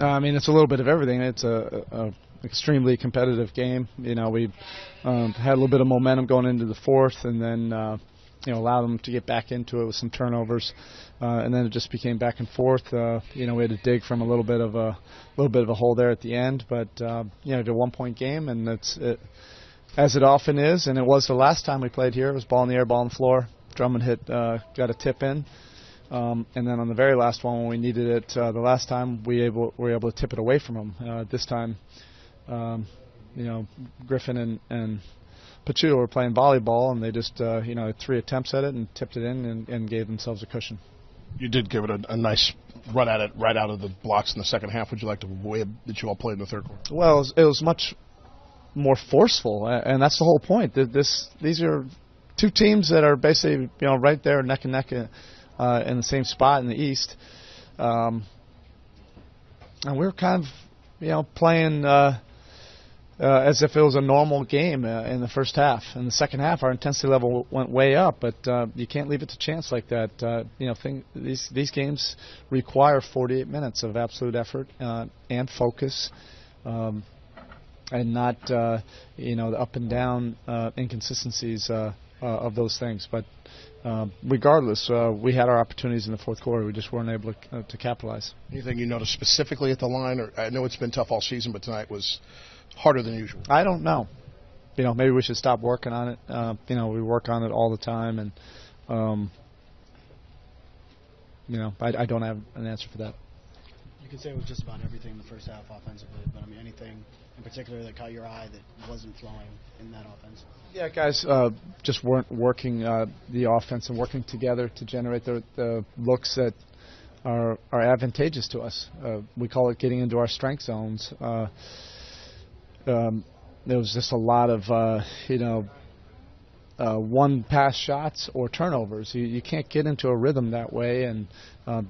I mean, it's a little bit of everything. It's a extremely competitive game. You know, we had a little bit of momentum going into the fourth, and then allowed them to get back into it with some turnovers, and then it just became back and forth. We had to dig from a little bit of a hole there at the end, but to a 1-point game, and as it often is, and it was the last time we played here. It was ball in the air, ball on the floor. Drummond got a tip in. And then on the very last one, when we needed it the last time, we were able to tip it away from him. This time, Griffin and Pachuto were playing volleyball, and they just had 3 attempts at it and tipped it in and gave themselves a cushion. You did give it a nice run at it right out of the blocks in the second half. Would you like the way that you all played in the third quarter? Well, it was much more forceful, and that's the whole point. These are 2 teams that are basically right there neck and neck. In the same spot in the East, and we were kind of, playing as if it was a normal game in the first half. In the second half, our intensity level went way up, but you can't leave it to chance like that. These games require 48 minutes of absolute effort and focus, and not the up and down inconsistencies of those things, but. Regardless, we had our opportunities in the fourth quarter. We just weren't able to capitalize. Anything you noticed specifically at the line? Or I know it's been tough all season, but tonight was harder than usual. I don't know. Maybe we should stop working on it. We work on it all the time, and I don't have an answer for that. You could say it was just about everything in the first half offensively, but I mean, anything in particular that caught your eye that wasn't flowing in that offense? Yeah, guys just weren't working the offense and working together to generate the looks that are advantageous to us. We call it getting into our strength zones. There was just a lot of, one-pass shots or turnovers. You can't get into a rhythm that way, and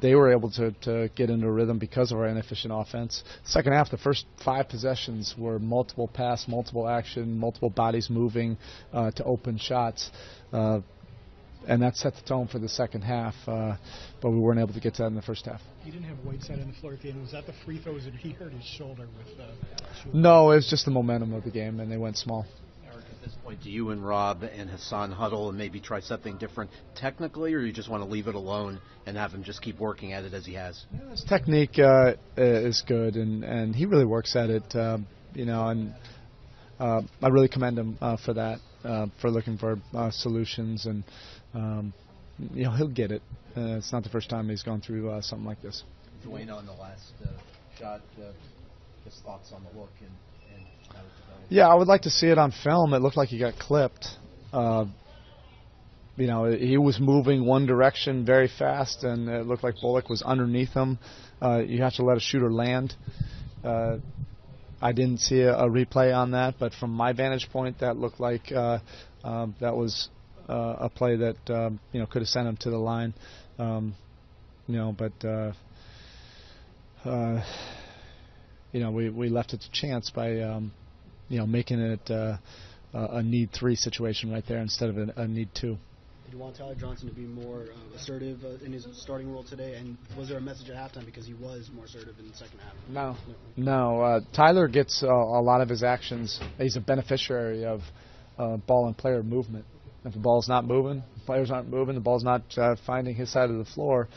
they were able to get into a rhythm because of our inefficient offense. Second half, the first 5 possessions were multiple pass, multiple action, multiple bodies moving to open shots, and that set the tone for the second half, but we weren't able to get to that in the first half. He didn't have Whiteside on the floor at the end. Was that the free throws that he hurt his shoulder with? No, it was just the momentum of the game, and they went small. At this point, do you and Rob and Hassan huddle and maybe try something different technically, or you just want to leave it alone and have him just keep working at it as he has? Yeah, his technique is good, and he really works at it, and I really commend him for that, for looking for solutions, and he'll get it. It's not the first time he's gone through something like this. Dwayne, on the last shot, his thoughts on the look and how it's developed? Yeah, I would like to see it on film. It looked like he got clipped. He was moving one direction very fast, and it looked like Bullock was underneath him. You have to let a shooter land. I didn't see a replay on that, but from my vantage point, that looked like that was a play that could have sent him to the line. We left it to chance by making it a need 3 situation right there instead of a need 2. Did you want Tyler Johnson to be more assertive in his starting role today? And was there a message at halftime because he was more assertive in the second half? No. Tyler gets a lot of his actions. He's a beneficiary of ball and player movement. If the ball's not moving, players aren't moving, the ball's not finding his side of the floor,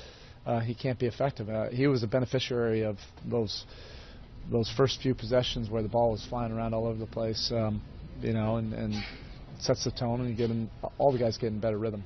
he can't be effective. He was a beneficiary of those first few possessions where the ball was flying around all over the place, and sets the tone, and all the guys get in better rhythm.